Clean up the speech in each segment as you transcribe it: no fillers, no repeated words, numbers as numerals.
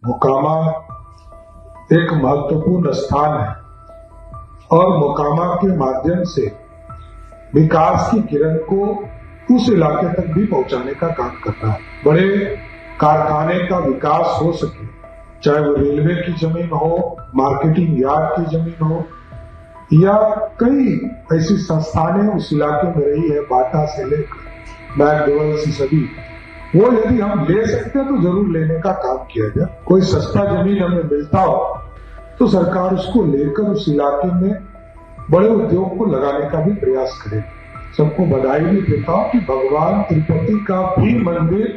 मोकामा एक महत्वपूर्ण स्थान है और मोकामा के माध्यम से विकास की किरण को उस इलाके तक भी पहुंचाने का काम करना है। बड़े कारखाने का विकास हो सके, चाहे वो रेलवे की जमीन हो, मार्केटिंग यार्ड की जमीन हो, या कई ऐसी संस्थानें उस इलाके में रही है, बाटा से लेकर मैकडोवेल्स से सभी, वो यदि हम ले सकते हैं तो जरूर लेने का काम किया जाए। कोई सस्ता जमीन हमें मिलता हो तो सरकार उसको लेकर उस इलाके में बड़े उद्योग को लगाने का भी प्रयास करे। सबको बधाई भी देता हूं कि भगवान तिरुपति का भी मंदिर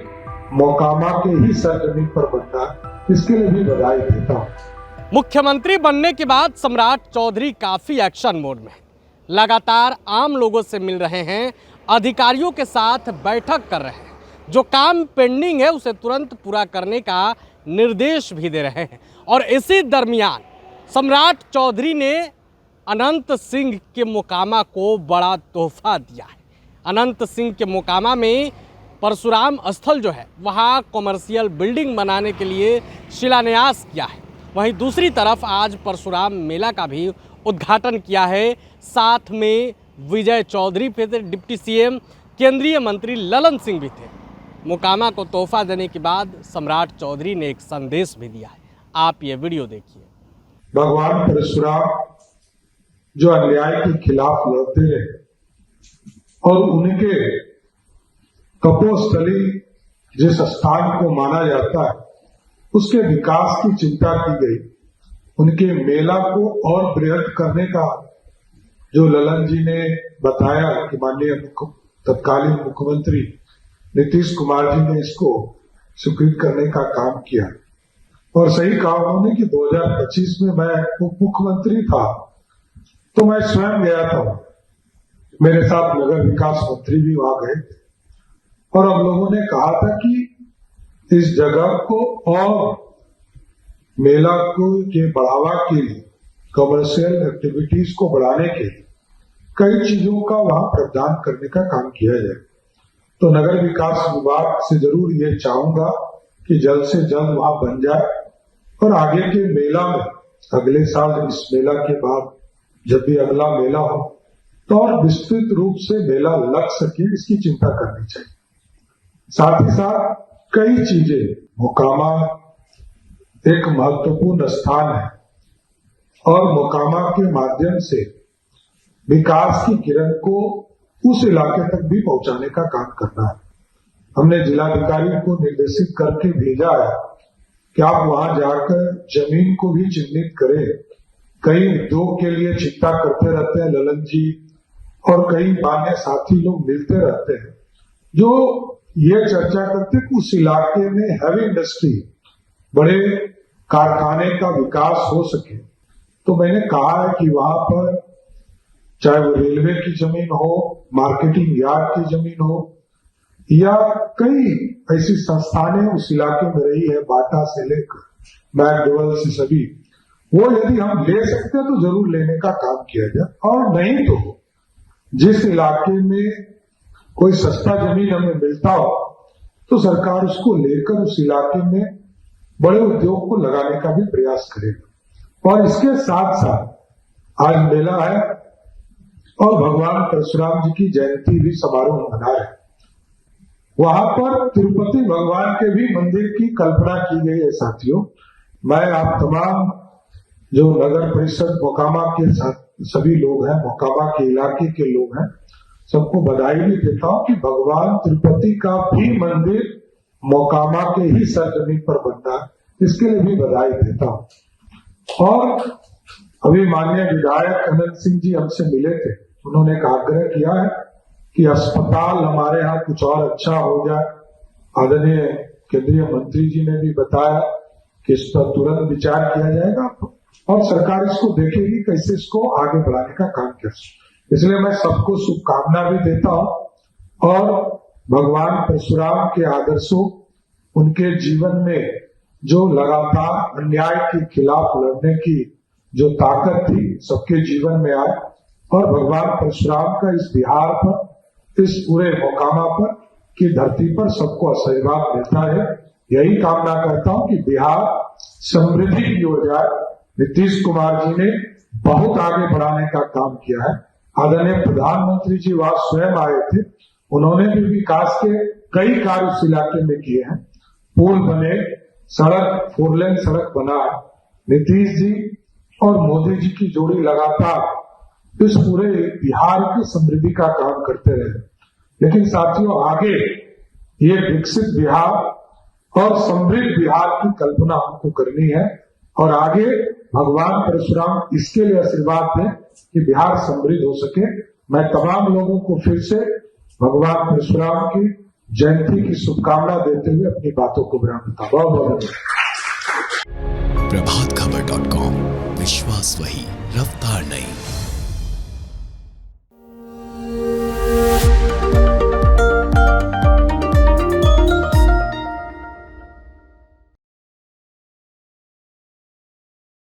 मोकामा के ही सरजमीन पर बनता है, इसके लिए भी बधाई देता हूं। मुख्यमंत्री बनने के बाद सम्राट चौधरी काफी एक्शन मोड में, लगातार आम लोगों से मिल रहे हैं, अधिकारियों के साथ बैठक कर रहे हैं, जो काम पेंडिंग है उसे तुरंत पूरा करने का निर्देश भी दे रहे हैं। और इसी दरमियान सम्राट चौधरी ने अनंत सिंह के मोकामा को बड़ा तोहफा दिया है। अनंत सिंह के मोकामा में परशुराम स्थल जो है वहाँ कमर्शियल बिल्डिंग बनाने के लिए शिलान्यास किया है। वहीं दूसरी तरफ आज परशुराम मेला का भी उद्घाटन किया है। साथ में विजय चौधरी भी थे, डिप्टी सीएम, केंद्रीय मंत्री ललन सिंह भी थे। मोकामा को तोहफा देने के बाद सम्राट चौधरी ने एक संदेश भी दिया है। आप ये वीडियो देखिए। भगवान परशुराम जो अन्याय के खिलाफ लड़ते रहे और उनके तपोस्थली जिस स्थान को माना जाता है उसके विकास की चिंता की गई। उनके मेला को और बृहद करने का जो ललन जी ने बताया कि माननीय तत्कालीन मुख्यमंत्री नीतीश कुमार जी ने इसको स्वीकृत करने का काम किया। और सही कहा उन्होंने कि 2025 में मैं उप मुख्यमंत्री था तो मैं स्वयं गया था, मेरे साथ नगर विकास मंत्री भी वहां गए थे और हम लोगों ने कहा था कि इस जगह को और मेला को के बढ़ावा के लिए, कमर्शियल एक्टिविटीज को बढ़ाने के लिए कई चीजों का वहां प्रावधान करने का काम किया जाए। तो नगर विकास विभाग से जरूर ये चाहूंगा कि जल्द से जल्द वहां बन जाए और आगे के मेला में, अगले साल इस मेला के बाद जब भी अगला मेला हो तो और विस्तृत रूप से मेला लग सके, इसकी चिंता करनी चाहिए। साथ ही साथ कई चीजें, मोकामा एक महत्वपूर्ण स्थान है और मोकामा के माध्यम से विकास की किरण को उस इलाके तक भी पहुंचाने का काम करना है। हमने जिलाधिकारी को निर्देशित करके भेजा है कि आप वहां जाकर जमीन को भी चिन्हित करें। कई उद्योग के लिए चिंता करते रहते हैं ललन जी और कई मान्य साथी लोग मिलते रहते हैं जो ये चर्चा करते हैं कि उस इलाके में हैवी इंडस्ट्री, बड़े कारखाने का विकास हो सके। तो मैंने कहा है कि वहां पर चाहे वो रेलवे की जमीन हो, मार्केटिंग यार्ड की जमीन हो, या कई ऐसी संस्थानें उस इलाके में रही है, बाटा से लेकर मैकडोवेल्स से सभी, वो यदि हम ले सकते हैं तो जरूर लेने का काम किया जाए। और नहीं तो जिस इलाके में कोई सस्ता जमीन हमें मिलता हो तो सरकार उसको लेकर उस इलाके में बड़े उद्योग को लगाने का भी प्रयास करेगा। और इसके साथ साथ आज मेला है और भगवान परशुराम जी की जयंती भी समारोह मना रहे हैं। वहां पर तिरुपति भगवान के भी मंदिर की कल्पना की गई है। साथियों, मैं आप तमाम जो नगर परिषद मोकामा के सभी लोग हैं, मोकामा के इलाके के लोग हैं, सबको बधाई भी देता हूं कि भगवान तिरुपति का भी मंदिर मोकामा के ही सरजमीन पर बनता है, इसके लिए भी बधाई देता हूं। और अभी माननीय विधायक अनंत सिंह जी हमसे मिले थे, उन्होंने एक आग्रह किया है कि अस्पताल हमारे यहाँ कुछ और अच्छा हो जाए। आदरणीय केंद्रीय मंत्री जी ने भी बताया कि इस पर तुरंत विचार किया जाएगा और सरकार इसको देखेगी कैसे इसको आगे बढ़ाने का काम कर सके। इसलिए मैं सबको शुभकामना भी देता हूं और भगवान परशुराम के आदर्शों, उनके जीवन में जो लगातार अन्याय के खिलाफ लड़ने की जो ताकत थी सबके जीवन में आए और भगवान परशुराम का इस बिहार पर, इस पूरे मोकामा पर की धरती पर सबको आशीर्वाद मिलता है। यही कामना करता हूं कि बिहार समृद्धि की वजह नीतीश कुमार जी ने बहुत आगे बढ़ाने का काम किया है। आदरणीय प्रधानमंत्री जी वहां स्वयं आए थे, उन्होंने भी विकास के कई कार्य उस इलाके में किए हैं। पुल बने, सड़क, 4 लेन सड़क बना है। नीतीश जी और मोदी जी की जोड़ी लगातार इस पूरे बिहार की समृद्धि का काम करते रहे। लेकिन साथियों, आगे ये विकसित बिहार और समृद्ध बिहार की कल्पना हमको करनी है और आगे भगवान परशुराम इसके लिए आशीर्वाद दें कि बिहार समृद्ध हो सके। मैं तमाम लोगों को फिर से भगवान परशुराम की जयंती की शुभकामना देते हुए अपनी बातों को विराम देता हूं। बहुत बहुत धन्यवाद। प्रभातखबर.com, विश्वास वही, रफ्तार नहीं।